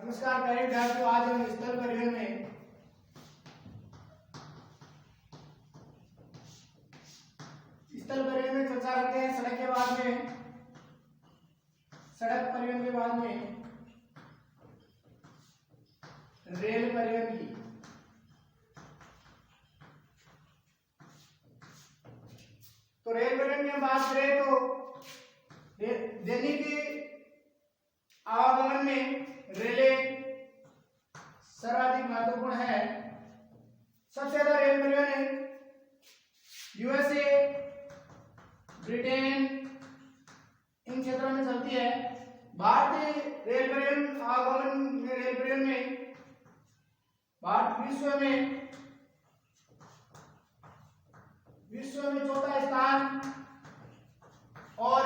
नमस्कार प्यारे विद्यार्थियों, आज हम स्थल परिवहन में चर्चा करते हैं सड़क परिवहन के बाद में रेल परिवहन की। तो रेल परिवहन की हम बात करें तो दैनिक आवागमन में रेलें सर्वाधिक महत्वपूर्ण है। सबसे ज्यादा रेल परिवहन यूएसए, ब्रिटेन इन क्षेत्रों में चलती है। भारतीय रेल परिवहन आवागमन में रेल परिवहन में भारत विश्व में चौथा स्थान और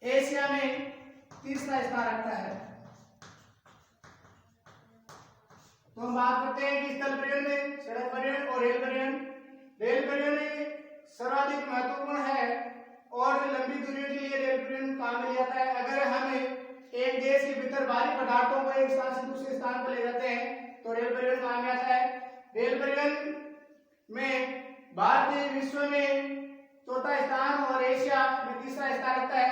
एशिया में तीसरा स्थान रखता है। तो हम बात करते हैं कि स्थल परिवहन में सड़क परिवहन और रेल परिवहन। रेल परिवहन सर्वाधिक महत्वपूर्ण है और लंबी दूरी के लिए रेल परिवहन काम में आता है। अगर हम एक देश के भीतर भारी पदार्थों को एक स्थान से दूसरे स्थान पर ले जाते हैं तो रेल परिवहन काम में आता है। रेल परिवहन में भारत विश्व में चौथा स्थान और एशिया में तीसरा स्थान रखता है।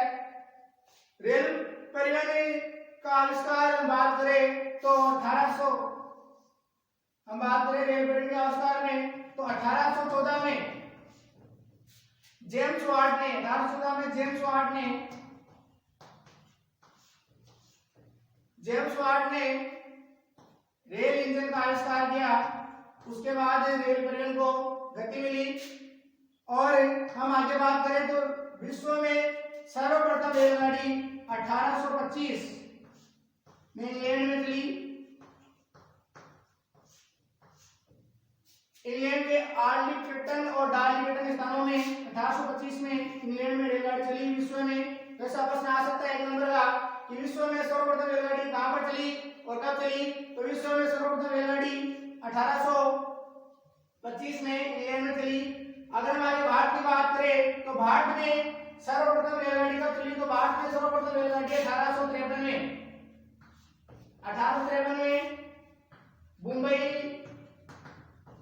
रेल परिवहन का आविष्कार हम बात करें तो रेल परिवहन के आविष्कार में तो 1814 में जेम्स वाट ने रेल इंजन का आविष्कार किया। उसके बाद रेल परिवहन को गति मिली। और हम आगे बात करें तो विश्व में सर्वप्रथम रेलगाड़ी 1825 में इंग्लैंड में चली। इंग्लैंड के आर्लिंगटन और डार्लिंगटन स्थानों में 1825 में इंग्लैंड में रेलगाड़ी चली। विश्व में वैसा प्रश्न आ सकता है एक नंबर का कि विश्व में सर्वप्रथम रेलगाड़ी कहां पर चली और कब चली। तो विश्व में सर्वप्रथम रेलगाड़ी 1825 में इंग्लैंड में चली। अगर हम आगे भारत की बात करें तो भारत में सर्वप्रथम रेलगाड़ी कब चली। तो भारत में सर्वप्रथम रेलगाड़ी 1853 में मुंबई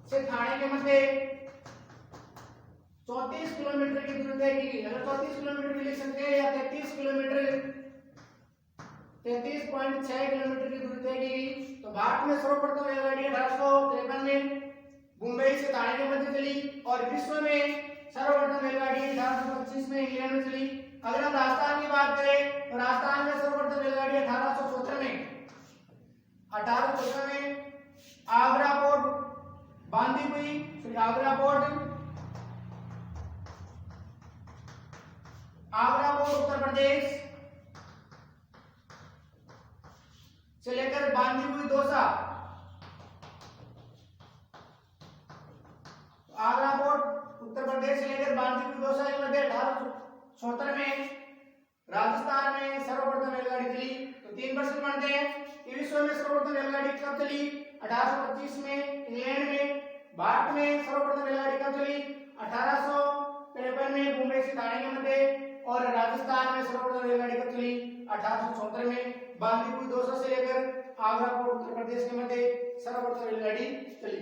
से ठाणे के मध्य 34 किलोमीटर की दूरी तय की गई। अगर 34 किलोमीटर भी लिख सकते हैं या 33.6 किलोमीटर की दूरी तय की गई। तो भारत में सर्वप्रथम रेलगाड़ी 1853 में मुंबई से ठाणे के मध्य चली और विश्व में सर्वप्रथम रेलगाड़ी 1825 में इंग्लैंड में चली। अगर हम राजस्थान की बात करें तो राजस्थान में सर्वप्रथम रेलगाड़ी 1874 में आगरा पोर्ट उत्तर प्रदेश से लेकर बांदीकुई दौसा। आगरा पोर्ट उत्तर प्रदेश से लेकर बांदीकुई दौसा के मध्य 1874 में राजस्थान में सर्वप्रथम रेलगाड़ी चली। तो 3 प्रश्न बनते हैं कि विश्व में सर्वप्रथम रेलगाड़ी कब चली। 1825 में इंग्लैंड में। भारत में सर्वप्रथम रेलगाड़ी कब चली। 1853 में मुंबई से ठाणे के मध्य। और राजस्थान में सर्वप्रथम रेलगाड़ी कब चली। 1874 में बांदीकुई दौसा से लेकर आगरा पोर्ट उत्तर प्रदेश के मध्य सर्वप्रथम रेलगाड़ी चली।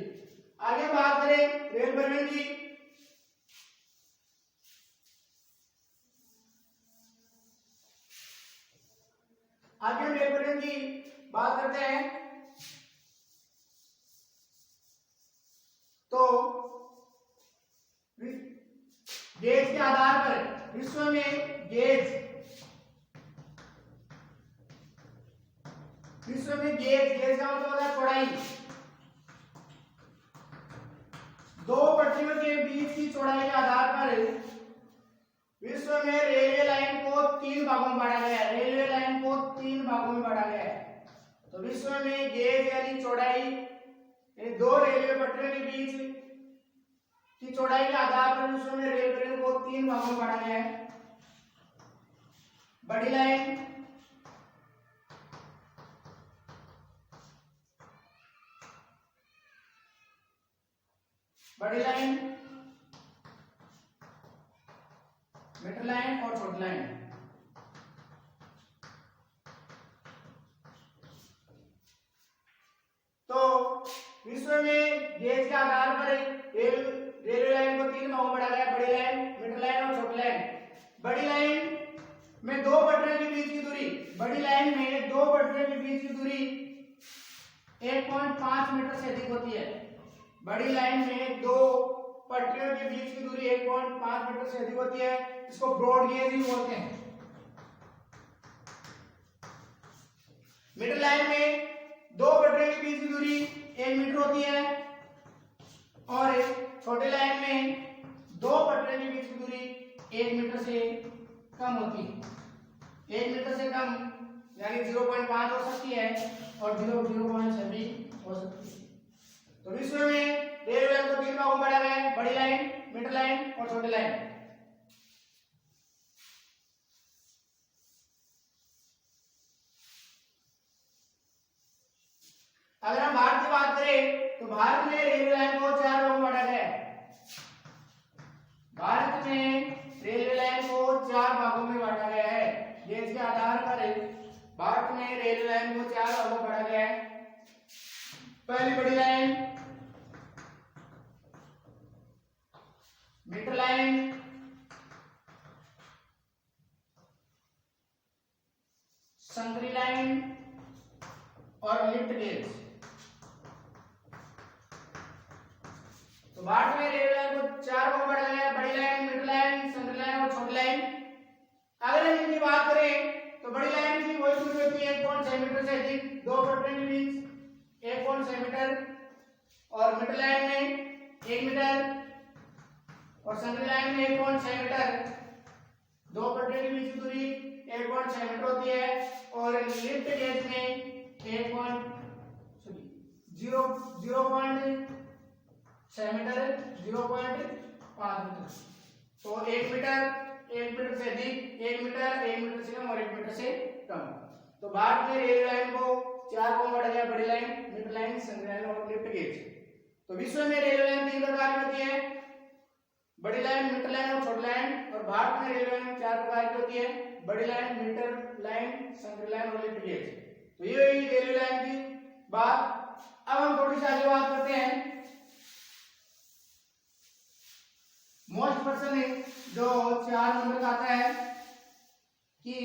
आगे बात करें रेल परिवहन की। आगे रेल परिवहन की बात करते हैं तो गेज के आधार पर विश्व में गेज का मतलब होता है चौड़ाई। दो पटरियों के बीच की चौड़ाई के आधार पर विश्व में रेलवे लाइन को 3 भागों में बांटा गया है। तो विश्व में गेज यानी चौड़ाई दो रेलवे पटरियों के बीच की चौड़ाई के आधार पर विश्व में रेल परिवहन को 3 भागों में बांटा गया है। बड़ी लाइन, मिड लाइन और शॉर्ट लाइन। विश्व में गेज के आधार पर रेलवे लाइन को 3 भागों में बांटा गया, बड़ी लाइन, मिड लाइन और छोटी लाइन। बड़ी लाइन में दो पटरियों के बीच की दूरी, बड़ी लाइन में दो पटरियों के बीच की दूरी 1.5 मीटर से अधिक होती है। बड़ी लाइन में दो पटरियों के बीच की दूरी 1.5 मीटर से अधिक होती है, इसको ब्रॉड गेज ही बोलते हैं। मिड लाइन में दो पटरियों के बीच की दूरी 1 मीटर होती है और छोटी लाइन में दो पटरियों के बीच की दूरी 1 मीटर से कम होती है। 1 मीटर से कम यानी 0.5 हो सकती है और 0.6 भी हो सकती है। तो विश्व में रेलवे लाइन को 3 भागों में बांटा गया है, बड़ी लाइन, मिड लाइन और छोटी लाइन। अगर हम भारत की बात करें तो भारत में रेलवे लाइन को 4 भागों में बांटा गया है। भारत में रेलवे लाइन को 4 भागों में बांटा गया है। गेज के आधार पर भारत में रेलवे लाइन को 4 भागों में बांटा गया है। पहली बड़ी लाइन, मिड लाइन, संकरी लाइन और लिफ्ट गेज। तो भारत में रेलवे लाइन को 4 भागों में बांटा गया है, बड़ी लाइन, मिड लाइन, संकरी लाइन और छोटी लाइन। अगर हम इनकी बात करें तो बड़ी लाइन की वही दूरी होती है 1.6 मीटर से अधिक, दो पटरियों के बीच 1.6 मीटर और मिड लाइन में 1 मीटर और संकरी लाइन में 1.6 मीटर। दो पटरियों के बीच की दूरी 1.6 मीटर होती है और लिफ्ट गेज में 0.6 मीटर, 0.5 मीटर। तो 1 मीटर, 1 मीटर से अधिक, 1 मीटर, 1 मीटर से कम और 1 मीटर से कम। तो भारत में रेलवे लाइन को 4 भागों में बांटा गया, बड़ी लाइन, मिड लाइन, संकरी लाइन और लिफ्ट गेज। तो विश्व में रेलवे लाइन 3 प्रकार की होती है, बड़ी लाइन, मिड लाइन और छोटी लाइन। और भारत में रेलवे लाइन 4 प्रकार की होती है, बड़ी लाइन, मिड लाइन, संकरी लाइन और लिफ्ट गेज। तो ये हुई रेलवे लाइन की बात। अब हम थोड़ी सी आगे बात करते हैं। मोस्ट क्वेश्चन जो 4 नंबर का आता है कि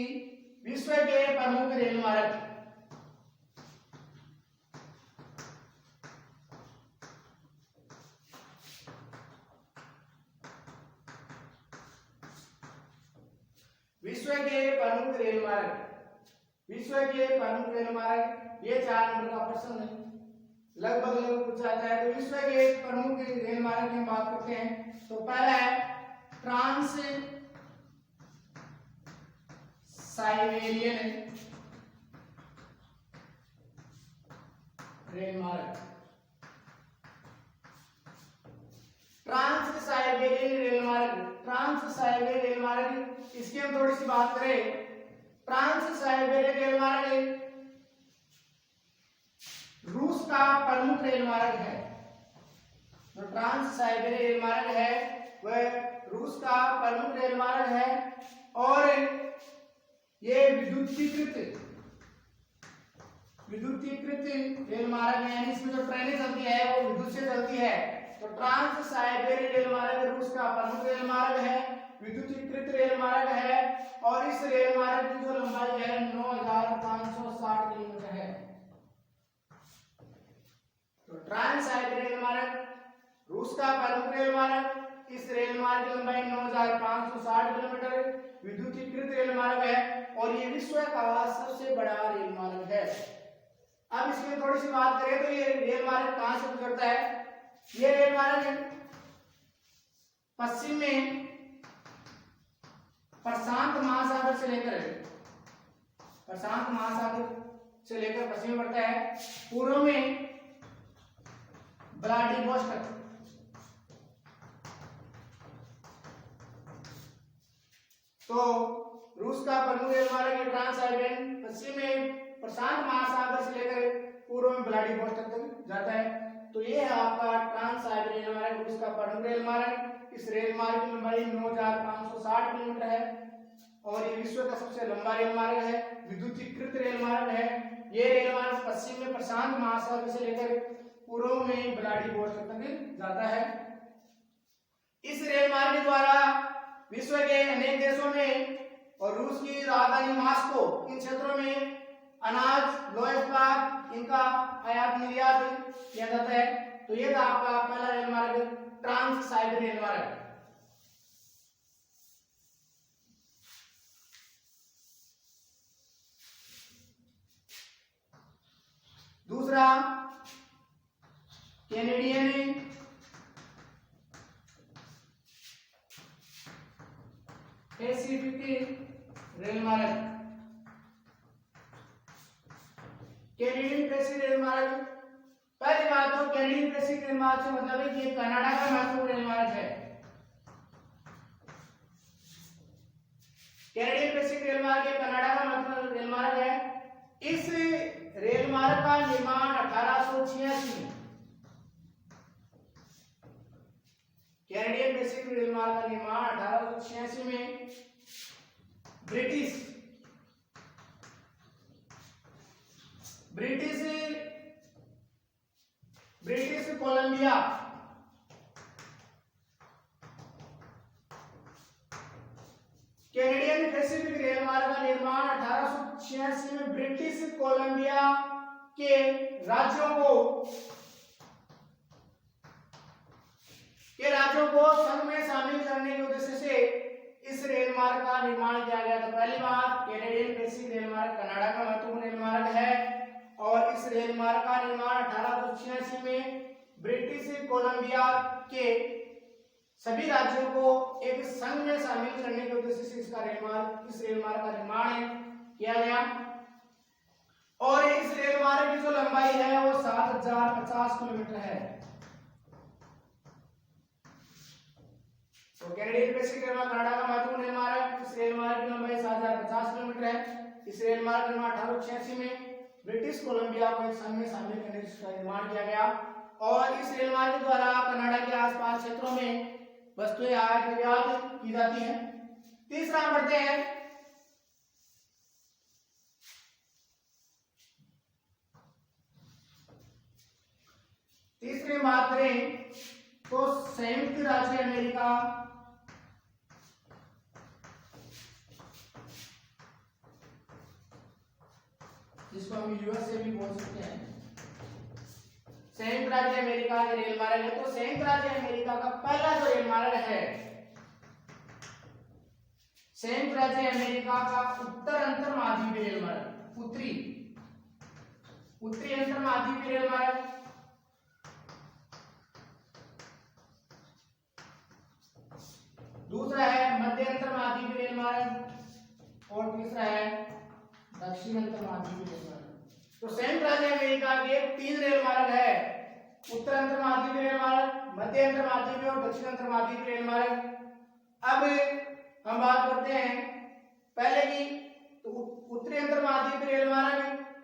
विश्व के प्रमुख रेल मार्ग। विश्व के प्रमुख रेल मार्ग, विश्व के प्रमुख रेल मार्ग, ये 4 नंबर का प्रश्न है, लगभग पूछा जाता है। तो विश्व के प्रमुख रेल मार्ग की हम बात करते हैं तो पहला है ट्रांस साइबेरियन रेल मार्ग। ट्रांस साइबेरियन रेल मार्ग, ट्रांस साइबेरियन रेल मार्ग, इसकी हम थोड़ी सी बात करें। ट्रांस साइबेरियन रेल मार्ग रूस का प्रमुख रेल मार्ग है। जो ट्रांस साइबेरियन रेल मार्ग है वह रूस का प्रमुख रेल मार्ग है और ये विद्युतीकृत रेल मार्ग है, यानी इसमें जो ट्रेनें चलती है वो विद्युत से चलती है। तो ट्रांस साइबेरियन रेल मार्ग रूस का प्रमुख रेल मार्ग है, विद्युतीकृत रेल मार्ग है और इस रेल मार्ग की जो लंबाई है 9560 किलोमीटर है। तो ट्रांस साइबेरियन रेल मार्ग रूस का प्रमुख रेल मार्ग, इस रेल मार्ग की लंबाई 9560 किलोमीटर, विद्युतीकृत रेल मार्ग है और ये विश्व का सबसे बड़ा रेल मार्ग है। अब इसमें थोड़ी सी बात करें तो ये रेल मार्ग कहां से गुजरता है। ये रेल मार्ग पश्चिम में प्रशांत महासागर से लेकर पश्चिम में बढ़ता है, पूर्व में व्लादिवोस्टोक, तो रूस का प्रमुख रेल मार्ग ट्रांस साइबेरियन पश्चिम में प्रशांत महासागर से लेकर पूर्व में व्लादिवोस्टोक तक जाता है। तो ये है आपका ट्रांस साइबेरियन रेल मार्ग, रूस का प्रमुख रेल मार्ग। इस रेल मार्ग की लंबाई 9560 किलोमीटर है और ये विश्व का सबसे लंबा रेल मार्ग है, विद्युतीकृत रेल मार्ग है। ये रेल मार्ग पश्चिम में प्रशांत महासागर से लेकर पूर्व में व्लादिवोस्टोक तक जाता है। इस रेल मार्ग द्वारा विश्व के अनेक देशों में और रूस की राजधानी मॉस्को इन क्षेत्रों में अनाज, लोहा इस्पात इनका आयात निर्यात किया जाता है। तो ये था आपका पहला रेल मार्ग, ट्रांस साइबेरियन रेल मार्ग। दूसरा कैनेडियन पैसिफिक रेल मार्ग। कैनेडियन पैसिफिक रेल मार्ग, पहली बात तो कैनेडियन पैसिफिक रेल मार्ग से मतलब है कि ये कनाडा का महत्वपूर्ण रेल मार्ग है। कैनेडियन पैसिफिक रेल मार्ग ये कनाडा का महत्वपूर्ण रेल मार्ग है। इस रेल मार्ग का निर्माण 1886 में, कैनेडियन पैसिफिक रेल मार्ग का निर्माण 1886 में British Columbia Canadian Pacific rail मार्ग का निर्माण 1886 में ब्रिटिश कोलंबिया के राज्यों को संघ में शामिल करने के उद्देश्य से इस रेल मार्ग का निर्माण किया गया। तो पहली बात, कैनेडियन पैसिफिक रेल मार्ग कनाडा का महत्वपूर्ण रेल मार्ग है और इस रेल मार्ग का निर्माण 1886 में ब्रिटिश कोलंबिया के सभी राज्यों को एक संघ में शामिल करने के उद्देश्य से इस रेल मार्ग का निर्माण किया गया। और इस रेल मार्ग की जो लंबाई है वो 7050 किलोमीटर है। तो कैनेडियन पैसिफिक रेल मार्ग कनाडा का महत्वपूर्ण रेल मार्ग, इस रेल मार्ग की लंबाई 7050 किलोमीटर है। इस रेल मार्ग का निर्माण 1886 में ब्रिटिश कोलंबिया को एक संघ में शामिल करने का निर्माण किया गया और इस रेल मार्ग के द्वारा कनाडा के आसपास क्षेत्रों में वस्तुएं आयात निर्यात की जाती हैं। तीसरा बढ़ते हैं, तीसरी बात करें तो संयुक्त राज्य अमेरिका जिसको हम यूएसए भी बोल सकते हैं, संयुक्त राज्य अमेरिका के रेल मार्ग है। तो संयुक्त राज्य अमेरिका का पहला जो रेल मार्ग है, संयुक्त राज्य अमेरिका का उत्तर अंतर्महाद्वीपीय रेल मार्ग, उत्तरी अंतर्महाद्वीपीय रेल मार्ग। दूसरा है मध्य अंतर्महाद्वीपीय रेल मार्ग और तीसरा है दक्षिण अंतर्महाद्वीपीय रेल मार्ग। तो संयुक्त राज्य अमेरिका के 3 रेल मार्ग है, उत्तर अंतर्महाद्वीपीय रेल मार्ग, मध्य अंतर्महाद्वीपीय और दक्षिण अंतर्महाद्वीपीय रेल मार्ग। अब हम बात करते हैं पहले की, तो उत्तरी अंतर्महाद्वीपीय रेल मार्ग,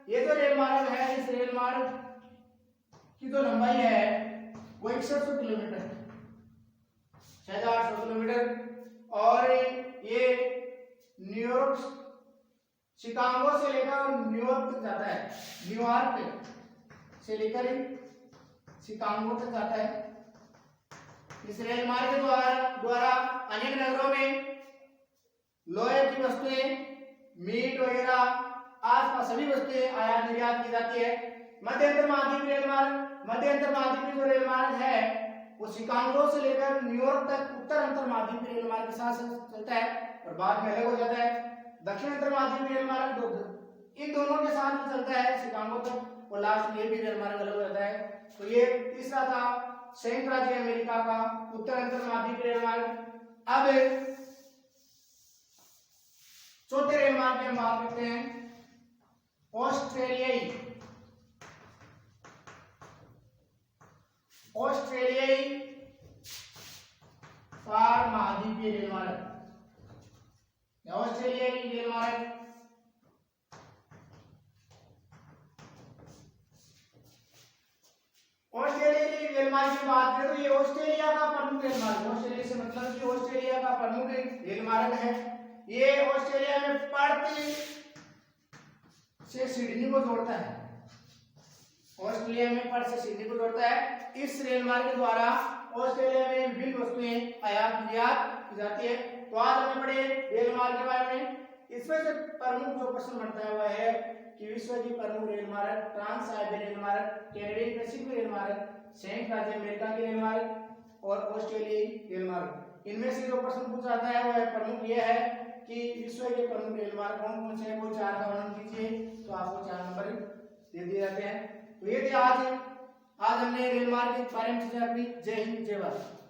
ये जो रेल मार्ग है, इस रेल मार्ग की जो लंबाई है वो 6100 किलोमीटर है, 6800 किलोमीटर। और ये न्यूयॉर्क, शिकागो से लेकर न्यूयॉर्क तक जाता है, न्यूयॉर्क से लेकर शिकागो तक जाता है। इस रेल मार्ग के द्वारा अनेक नगरों में लोहे की वस्तुएं, मीट वगैरह आसपास सभी वस्तुएं आयात निर्यात की जाती है। मध्य अंतर्महाद्वीपीय रेल मार्ग जो रेल मार्ग है वो शिकागो से लेकर न्यूयॉर्क तक उत्तर अंतर्महाद्वीपीय रेल मार्ग के साथ चलता है और बाद में अलग हो जाता है। दक्षिण अंतर्महाद्वीपीय रेल मार्ग इन दोनों के साथ में चलता है शिकागो तक और लास्ट में ये भी रेल मार्ग अलग हो जाता है। तो ये तीसरा था संयुक्त राज्य अमेरिका का उत्तर अंतर्महाद्वीपीय रेल मार्ग। अब चौथे रेल मार्ग की हम बात करते हैं, ऑस्ट्रेलियाई पार महाद्वीपीय रेल मार्ग, ऑस्ट्रेलियाई रेल मार्ग। ऑस्ट्रेलियाई रेल मार्ग की बात करें तो ये ऑस्ट्रेलिया का प्रमुख रेल मार्ग, ऑस्ट्रेलिया से मतलब कि ऑस्ट्रेलिया का प्रमुख रेल मार्ग है। ये ऑस्ट्रेलिया में पर्थ से सिडनी को जोड़ता है, ऑस्ट्रेलिया में पर्थ से सिडनी को जोड़ता है। इस रेल मार्ग के द्वारा ऑस्ट्रेलिया में विभिन्न वस्तुएं आयात निर्यात की जाती है। तो आज हमें पढ़े रेल मार्ग के बारे में। इसमें से प्रमुख जो प्रश्न बनता है वह है कि विश्व की प्रमुख रेल मार्ग, ट्रांस साइबेरियन रेल मार्ग, कैनेडियन पैसिफिक रेल मार्ग, संयुक्त राज्य अमेरिका की रेल मार्ग और ऑस्ट्रेलियाई रेल मार्ग। इनमें से जो प्रश्न पूछा जाता है वह प्रमुख यह है कि विश्व के प्रमुख रेल मार्ग कौन कौन से हैं, वो 4 का वर्णन कीजिए। तो आपको 4 नंबर दे दिए जाते हैं। तो ये थे आज हमने रेल मार्ग के बारे में चर्चा की। जय हिंद, जय भारत।